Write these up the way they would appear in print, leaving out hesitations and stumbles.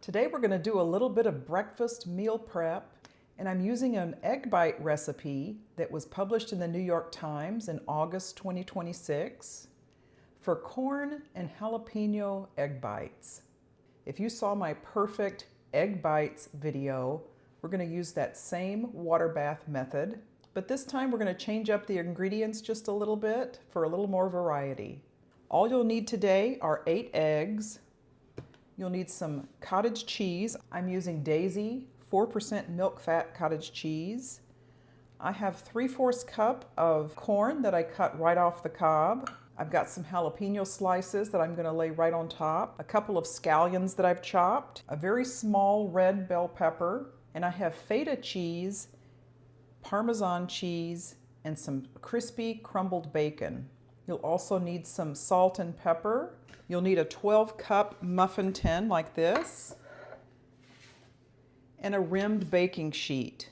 Today we're going to do a little bit of breakfast meal prep, and I'm using an egg bite recipe that was published in the New York Times in August 2026 for corn and jalapeno egg bites. If you saw my perfect egg bites video, we're going to use that same water bath method, but this time we're going to change up the ingredients just a little bit for a little more variety. All you'll need today are 8 eggs. You'll need some cottage cheese. I'm using Daisy 4% milk fat cottage cheese. I have 3/4 cup of corn that I cut right off the cob. I've got some jalapeno slices that I'm going to lay right on top, a couple of scallions that I've chopped, a very small red bell pepper, and I have feta cheese, Parmesan cheese, and some crispy crumbled bacon. You'll also need some salt and pepper. You'll need a 12-cup muffin tin like this and a rimmed baking sheet.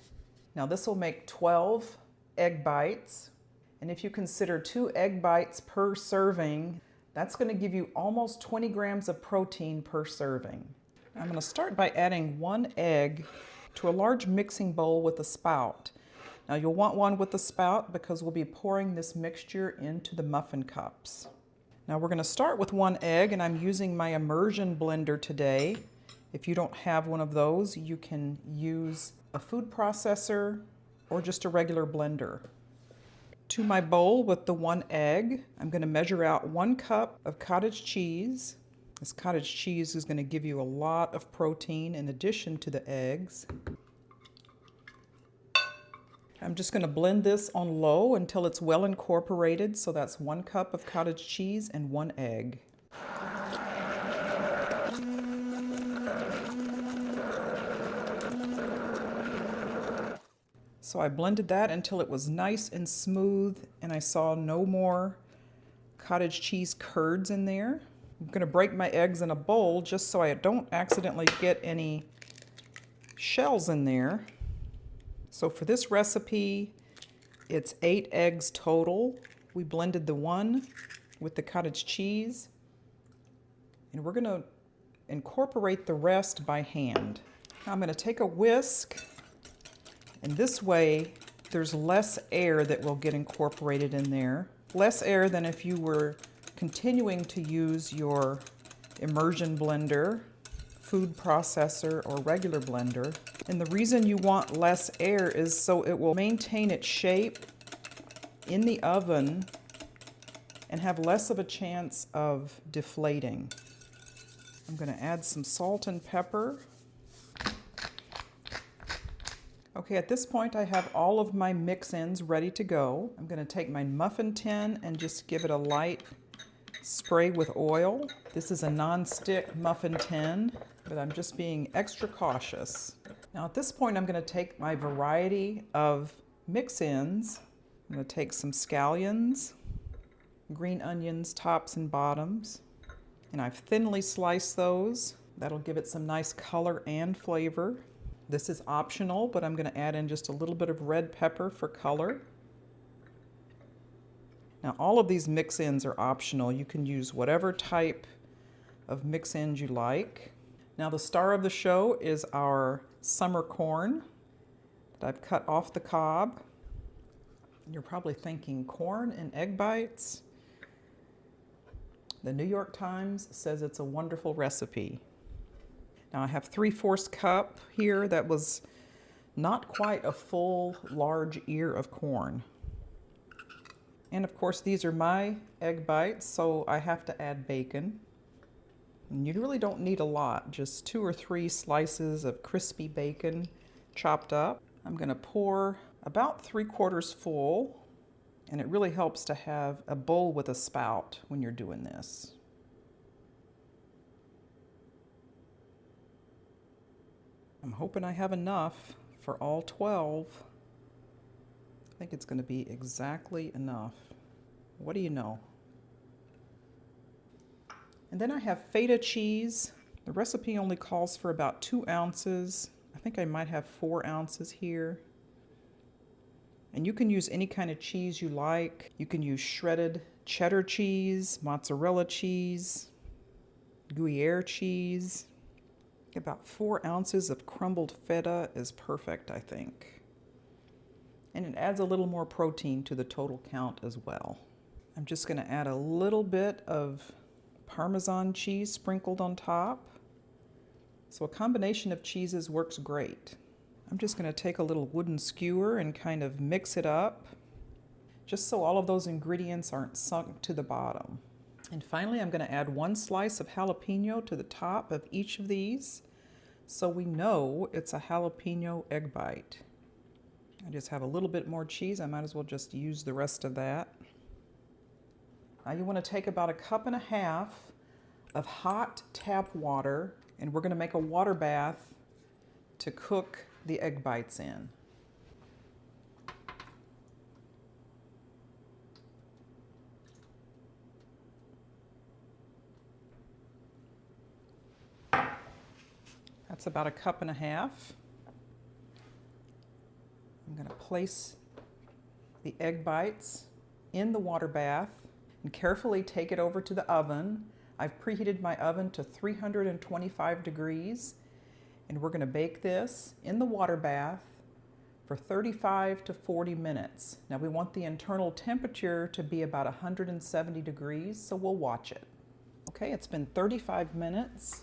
Now this will make 12 egg bites, and if you consider 2 egg bites per serving, that's going to give you almost 20 grams of protein per serving. I'm going to start by adding 1 egg to a large mixing bowl with a spout. Now you'll want one with the spout because we'll be pouring this mixture into the muffin cups. Now we're going to start with 1 egg, and I'm using my immersion blender today. If you don't have one of those, you can use a food processor or just a regular blender. To my bowl with the 1 egg, I'm going to measure out 1 cup of cottage cheese. This cottage cheese is going to give you a lot of protein in addition to the eggs. I'm just going to blend this on low until it's well incorporated. So that's 1 cup of cottage cheese and 1 egg. So I blended that until it was nice and smooth and I saw no more cottage cheese curds in there. I'm going to break my eggs in a bowl just so I don't accidentally get any shells in there. So for this recipe, it's 8 eggs total. We blended the 1 with the cottage cheese, and we're going to incorporate the rest by hand. Now I'm going to take a whisk, and this way there's less air that will get incorporated in there. Less air than if you were continuing to use your immersion blender, food processor, or regular blender. And the reason you want less air is so it will maintain its shape in the oven and have less of a chance of deflating. I'm going to add some salt and pepper. Okay, at this point I have all of my mix-ins ready to go. I'm going to take my muffin tin and just give it a light spray with oil. This is a non-stick muffin tin, but I'm just being extra cautious. Now at this point I'm going to take my variety of mix-ins. I'm going to take some scallions, green onions, tops and bottoms, and I've thinly sliced those. That'll give it some nice color and flavor. This is optional, but I'm going to add in just a little bit of red pepper for color. Now all of these mix-ins are optional. You can use whatever type of mix-ins you like. Now the star of the show is our summer corn that I've cut off the cob. You're probably thinking, corn and egg bites? The New York Times says it's a wonderful recipe. Now I have 3/4 cup here. That was not quite a full large ear of corn. And of course these are my egg bites, so I have to add bacon. And you really don't need a lot, just 2 or 3 slices of crispy bacon chopped up. I'm going to pour about 3/4 full, and it really helps to have a bowl with a spout when you're doing this. I'm hoping I have enough for all 12. I think it's going to be exactly enough. What do you know? And then I have feta cheese. The recipe only calls for about 2 ounces. I think I might have 4 ounces here. And you can use any kind of cheese you like. You can use shredded cheddar cheese, mozzarella cheese, Gruyere cheese. About 4 ounces of crumbled feta is perfect, I think. And it adds a little more protein to the total count as well. I'm just going to add a little bit of Parmesan cheese sprinkled on top. So a combination of cheeses works great. I'm just going to take a little wooden skewer and kind of mix it up, just so all of those ingredients aren't sunk to the bottom. And finally, I'm going to add 1 slice of jalapeno to the top of each of these, so we know it's a jalapeno egg bite. I just have a little bit more cheese. I might as well just use the rest of that. Now you want to take about 1.5 cups of hot tap water, and we're going to make a water bath to cook the egg bites in. That's about 1.5 cups. I'm going to place the egg bites in the water bath and carefully take it over to the oven. I've preheated my oven to 325 degrees, and we're going to bake this in the water bath for 35 to 40 minutes. Now we want the internal temperature to be about 170 degrees, so we'll watch it. Okay, it's been 35 minutes.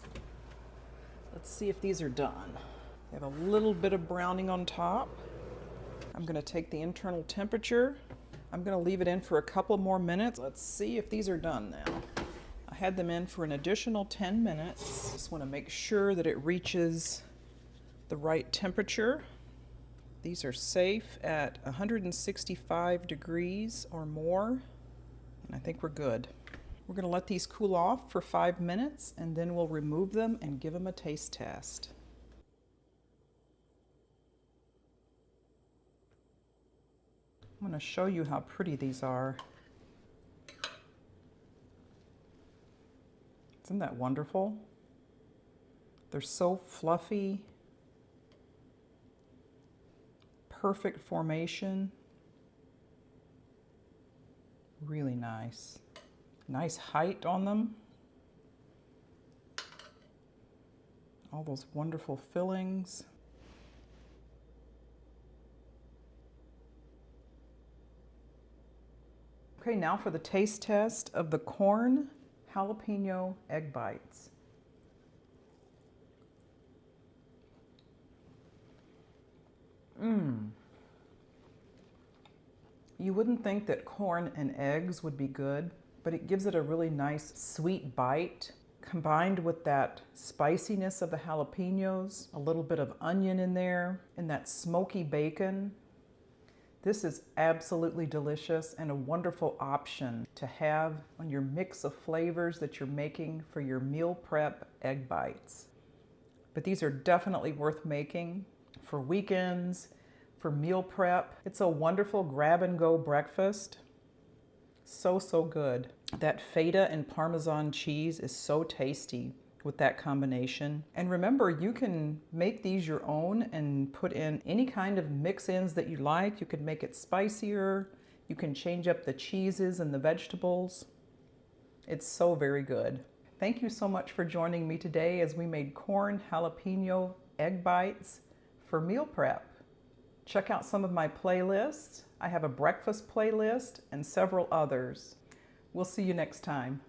Let's see if these are done. They have a little bit of browning on top. I'm going to take the internal temperature. I'm going to leave it in for a couple more minutes. Let's see if these are done now. I had them in for an additional 10 minutes. Just want to make sure that it reaches the right temperature. These are safe at 165 degrees or more, and I think we're good. We're going to let these cool off for 5 minutes, and then we'll remove them and give them a taste test. I'm going to show you how pretty these are. Isn't that wonderful? They're so fluffy, perfect formation, really nice. Nice height on them. All those wonderful fillings. Okay, now for the taste test of the Corn Jalapeño Egg Bites. You wouldn't think that corn and eggs would be good, but it gives it a really nice sweet bite, combined with that spiciness of the jalapenos, a little bit of onion in there, and that smoky bacon. This is absolutely delicious and a wonderful option to have on your mix of flavors that you're making for your meal prep egg bites. But these are definitely worth making for weekends, for meal prep. It's a wonderful grab-and-go breakfast. So good. That feta and Parmesan cheese is so tasty with that combination. And remember, you can make these your own and put in any kind of mix-ins that you like. You could make it spicier. You can change up the cheeses and the vegetables. It's so very good. Thank you so much for joining me today as we made corn jalapeno egg bites for meal prep. Check out some of my playlists. I have a breakfast playlist and several others. We'll see you next time.